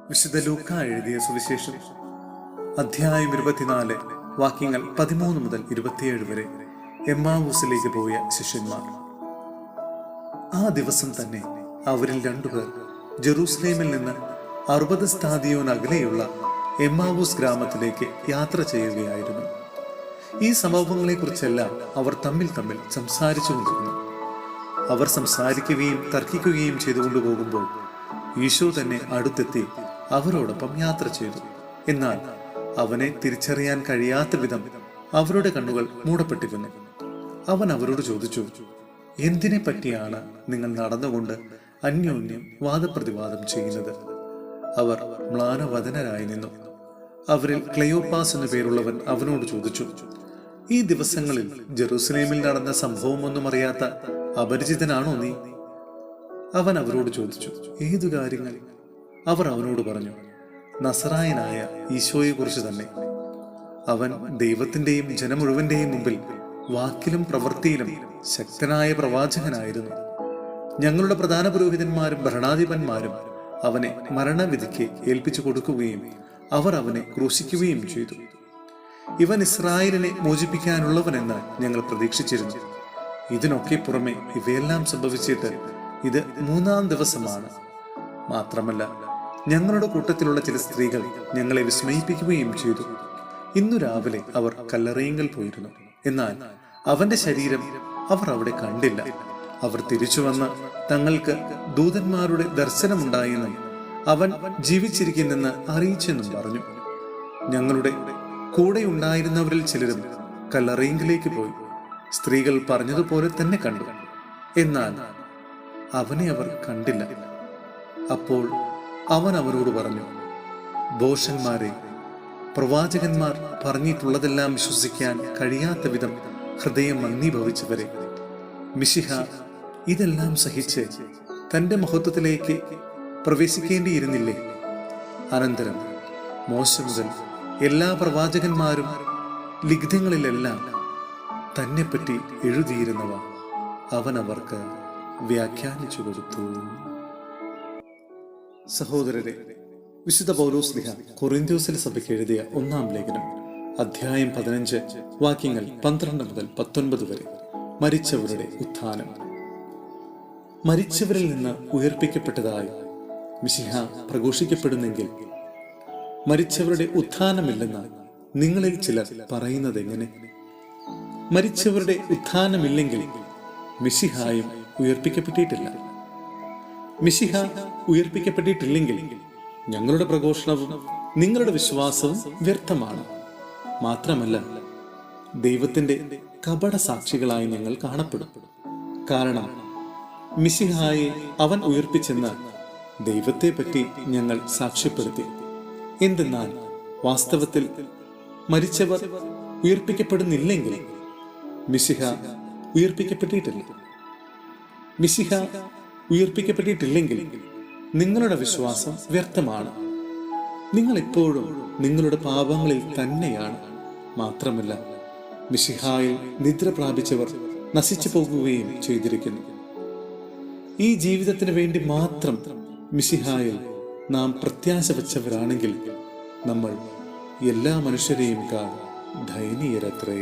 വിശുദ്ധ ലൂക്ക എഴുതിയ സുവിശേഷം അധ്യായം 24 വാക്യങ്ങൾ 13 മുതൽ 27 വരെ. എമ്മാവൂസിലേക്ക് പോയ ശിഷ്യന്മാർ. ആ ദിവസം തന്നെ അവരിൽ രണ്ടുപേർ ജെറൂസലേമിൽ നിന്ന് 60 സ്താദിയോൻ അകലെയുള്ള എമ്മാവൂസ് ഗ്രാമത്തിലേക്ക് യാത്ര ചെയ്യുകയായിരുന്നു. ഈ സംഭവങ്ങളെക്കുറിച്ചെല്ലാം അവർ തമ്മിൽ സംസാരിച്ചു കൊണ്ടിരുന്നു. അവർ സംസാരിക്കുകയും തർക്കിക്കുകയും ചെയ്തുകൊണ്ടു പോകുമ്പോൾ ഈശോ തന്നെ അടുത്തെത്തി അവരോടൊപ്പം യാത്ര ചെയ്തു. എന്നാൽ അവനെ തിരിച്ചറിയാൻ കഴിയാത്ത വിധം അവരുടെ കണ്ണുകൾ മൂടപ്പെട്ടിരുന്നു. അവൻ അവരോട് ചോദിച്ചു, എന്തിനെ പറ്റിയാണ് നിങ്ങൾ നടന്നുകൊണ്ട് അന്യോന്യം വാദപ്രതിവാദം ചെയ്യുന്നത്? അവർ മ്ലാനവദനരായി നിന്നു. അവരിൽ ക്ലെയോപ്പാസ് എന്നു പേരുള്ളവൻ അവനോട് ചോദിച്ചു, ഈ ദിവസങ്ങളിൽ ജെറൂസലേമിൽ നടന്ന സംഭവമൊന്നും അറിയാത്ത അപരിചിതനാണോ നീ? അവൻ അവരോട് ചോദിച്ചു, ഏതു കാര്യങ്ങൾ? അവർ അവനോട് പറഞ്ഞു, നസറായനായ ഈശോയെ കുറിച്ച് തന്നെ. അവൻ ദൈവത്തിന്റെയും ജനം മുഴുവന്റെയും മുമ്പിൽ വാക്കിലും പ്രവൃത്തിയിലും ശക്തനായ പ്രവാചകനായിരുന്നു. ഞങ്ങളുടെ പ്രധാന പുരോഹിതന്മാരും ഭരണാധിപന്മാരും അവനെ മരണവിധിക്ക് ഏൽപ്പിച്ചു കൊടുക്കുകയും അവർ അവനെ ക്രൂശിക്കുകയും ചെയ്തു. ഇവൻ ഇസ്രായേലിനെ മോചിപ്പിക്കാനുള്ളവനെന്ന് ഞങ്ങൾ പ്രതീക്ഷിച്ചിരുന്നു. ഇതിനൊക്കെ പുറമെ ഇവയെല്ലാം സംഭവിച്ചിട്ട് ഇത് 3-ാം ദിവസമാണ്. മാത്രമല്ല, ഞങ്ങളുടെ കൂട്ടത്തിലുള്ള ചില സ്ത്രീകൾ ഞങ്ങളെ വിസ്മയിപ്പിക്കുകയും ചെയ്തു. ഇന്നു രാവിലെ അവർ കല്ലറയിങ്കൽ പോയിരുന്നു. എന്നാൽ അവന്റെ ശരീരം അവർ അവിടെ കണ്ടില്ല. അവർ തിരിച്ചു വന്ന് തങ്ങൾക്ക് ദൂതന്മാരുടെ ദർശനമുണ്ടായെന്നും അവൻ ജീവിച്ചിരിക്കുന്നെന്ന് അറിയിച്ചെന്നും പറഞ്ഞു. ഞങ്ങളുടെ കൂടെ ഉണ്ടായിരുന്നവരിൽ ചിലരും കല്ലറയിങ്കിലേക്ക് പോയി സ്ത്രീകൾ പറഞ്ഞതുപോലെ തന്നെ കണ്ടു. എന്നാൽ അവനെ അവർ കണ്ടില്ല. അപ്പോൾ അവൻ അവരോട് പറഞ്ഞു, ഭോഷന്മാരെ, പ്രവാചകന്മാർ പറഞ്ഞിട്ടുള്ളതെല്ലാം വിശ്വസിക്കാൻ കഴിയാത്ത വിധം ഹൃദയം മന്ദീഭവിച്ചവരെ, മിശിഹ ഇതെല്ലാം സഹിച്ച് തന്റെ മഹത്വത്തിലേക്ക് പ്രവേശിക്കേണ്ടിയിരുന്നില്ലേ? അനന്തരം മോശ മുതൽ എല്ലാ പ്രവാചകന്മാരും ലിഖിതങ്ങളിലെല്ലാം തന്നെപ്പറ്റി എഴുതിയിരുന്നവ അവൻ അവർക്ക് വ്യാഖ്യാനിച്ചു കൊടുത്തു. സഹോദരരെ, വിശുദ്ധ പൗലോസ്ലീഹ കൊറിന്ത്യോസിലെ സഭയ്ക്ക് എഴുതിയ 1-ാം ലേഖനം അധ്യായം 15 വാക്യങ്ങൾ 12 മുതൽ 19 വരെ. മരിച്ചവരുടെ ഉത്ഥാനം. മരിച്ചവരിൽ നിന്ന് ഉയർപ്പിക്കപ്പെട്ടതായി മിശിഹ പ്രഘോഷിക്കപ്പെടുന്നെങ്കിൽ മരിച്ചവരുടെ ഉത്ഥാനമില്ലെന്ന് നിങ്ങളിൽ ചിലർ പറയുന്നത് എങ്ങനെ? മരിച്ചവരുടെ ഉത്ഥാനമില്ലെങ്കിൽ മിശിഹായും ഉയർപ്പിക്കപ്പെട്ടിട്ടില്ല. മിശിഹ ഉയർപ്പിക്കപ്പെട്ടിട്ടില്ലെങ്കിൽ ഞങ്ങളുടെ പ്രഘോഷണവും നിങ്ങളുടെ വിശ്വാസവും വ്യർത്ഥമാണ്. മാത്രമല്ല, ദൈവത്തിന്റെ കപട സാക്ഷികളായി ഞങ്ങൾ കാണപ്പെടും. കാരണം മിശിഹായെ അവൻ ഉയർപ്പിച്ചെന്ന് ദൈവത്തെ പറ്റി ഞങ്ങൾ സാക്ഷ്യപ്പെടുത്തി. എന്തെന്നാൽ വാസ്തവത്തിൽ മരിച്ചവർ ഉയർപ്പിക്കപ്പെടുന്നില്ലെങ്കിൽ മിശിഹ ഉയർപ്പിക്കപ്പെട്ടിട്ടില്ല. മിശിഹ ഉയർപ്പിക്കപ്പെട്ടിട്ടില്ലെങ്കിൽ നിങ്ങളുടെ വിശ്വാസം വ്യർത്ഥമാണ്. നിങ്ങൾ ഇപ്പോഴും നിങ്ങളുടെ പാപങ്ങളിൽ തന്നെയാണ്. മാത്രമല്ല, മിശിഹായിൽ നിദ്ര പ്രാപിച്ചവർ നശിച്ചു പോകുകയും ചെയ്തിരിക്കുന്നു. ഈ ജീവിതത്തിന് വേണ്ടി മാത്രം മിശിഹായിൽ നാം പ്രത്യാശ വച്ചവരാണെങ്കിൽ നമ്മൾ എല്ലാ മനുഷ്യരെയും ദയനീയരത്രേ.